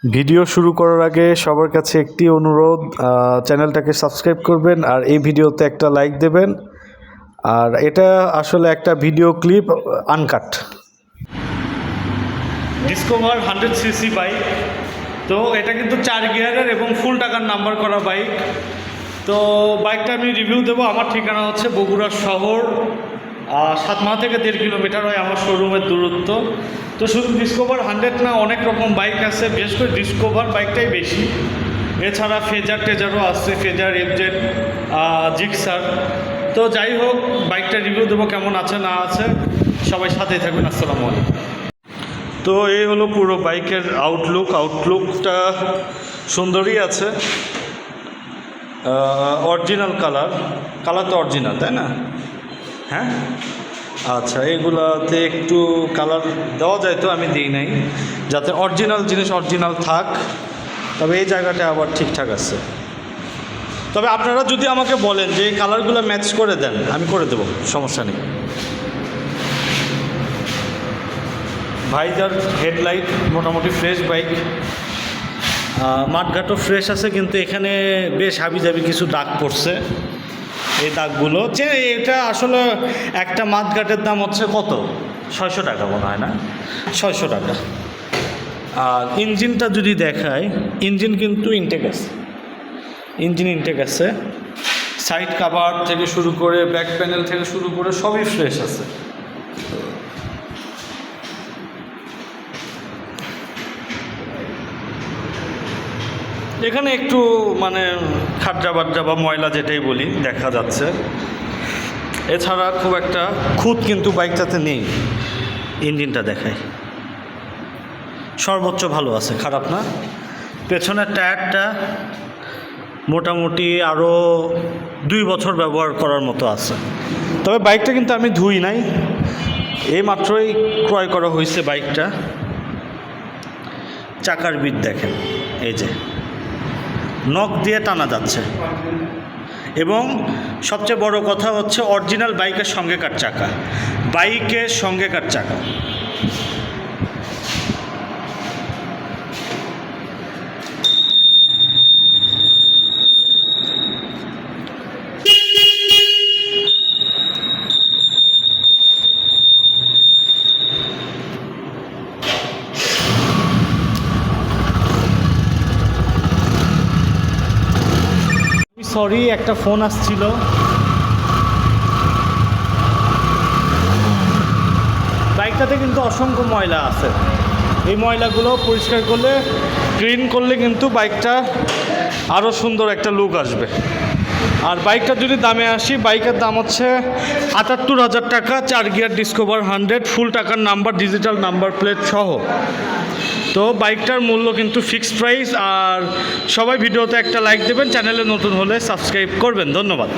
Video শুরু করার আগে সবার কাছে একটি অনুরোধ, চ্যানেলটাকে সাবস্ক্রাইব করবেন আর এই ভিডিওতে একটা লাইক দেবেন। আর এটা আসলে একটা video clip, uncut. Discover 100cc bike. তো এটা কিন্তু 4 গিয়ারের এবং ফুল টাকার নাম্বার করা বাইক। তো বাইকটা আমি রিভিউ দেবো। আমার ঠিকানা হচ্ছে বগুড়া শহর, 7 মাহ থেকে 1.5 কিলোমিটার হয় আমার শোরুমের দূরত্ব। তো শুধু ডিসকভার 100 না, অনেক রকম বাইক আছে, বিশেষ করে ডিসকভার বাইকটাই বেশি। এছাড়া ফেজার টেজারও আছে, ফেজার, এফজেড, জিক্সার। তো যাই হোক, বাইকটা রিভিউ দেবো কেমন আছে না আছে, সবাই সাথেই থাকবেন। আসসালামু আলাইকুম। তো এই হলো পুরো বাইকের আউটলুকটা সুন্দরই আছে। অরিজিনাল কালার তো অরিজিনাল, তাই না? হ্যাঁ, আচ্ছা, এগুলাতে একটু কালার দেওয়া যায়, তো আমি দিই নাই, যাতে অরিজিনাল জিনিস অরিজিনাল থাক। তবে এই জায়গাটা আবার ঠিকঠাক আছে। তবে আপনারা যদি আমাকে বলেন যে এই কালারগুলো ম্যাচ করে দেন, আমি করে দেবো, সমস্যা নেই। ভাইজার হেডলাইট মোটামুটি ফ্রেশ বাইক, মাঠঘাটও ফ্রেশ আছে, কিন্তু এখানে বেশ হাবিজাবি কিছু দাগ পড়ছে। এই দাগগুলো যে এটা আসলে একটা মাঠঘাটের দাম হচ্ছে কত, 600 টাকা মনে হয়, না 600 টাকা। আর ইঞ্জিনটা যদি দেখায়, ইঞ্জিন কিন্তু ইনটেক আছে, সাইড কাভার থেকে শুরু করে ব্যাক প্যানেল থেকে শুরু করে সবই ফ্রেশ আছে। এখানে একটু মানে খাট্টা বাট্টা বা ময়লা যেটাই বলি দেখা যাচ্ছে। এছাড়া খুব একটা খুঁত কিন্তু বাইকটাতে নেই। ইঞ্জিনটা দেখায়, সর্বোচ্চ ভালো আছে, খারাপ না। পেছনের টায়ারটা মোটামুটি আরও 2 বছর ব্যবহার করার মতো আছে। তবে বাইকটা কিন্তু আমি ধুই নাই, এই মাত্রই ক্রয় করা হয়েছে বাইকটা। চাকার বিট দেখেন, এই যে নখ দিয়ে টানা যাচ্ছে। এবং সবচেয়ে বড় কথা হচ্ছে অরিজিনাল বাইকের সঙ্গেকার চাকা। সরি, একটা ফোন আসছিল। বাইকটাতে কিন্তু অসংখ্য ময়লা আছে। এই ময়লাগুলো পরিষ্কার করলে, ক্লিন করলে কিন্তু বাইকটা আরও সুন্দর একটা লুক আসবে। আর বাইকটা যদি দামে আসি, বাইকের দাম হচ্ছে ৭৮,০০০ টাকা, 4 গিয়ার ডিসকভার 100, ফুল টাকার নাম্বার, ডিজিটাল নাম্বার প্লেট সহ। তো বাইকটার মূল্য কিন্তু ফিক্সড প্রাইস। আর সবাই ভিডিওতে একটা লাইক দেবেন, চ্যানেলে নতুন হলে সাবস্ক্রাইব করবেন। ধন্যবাদ।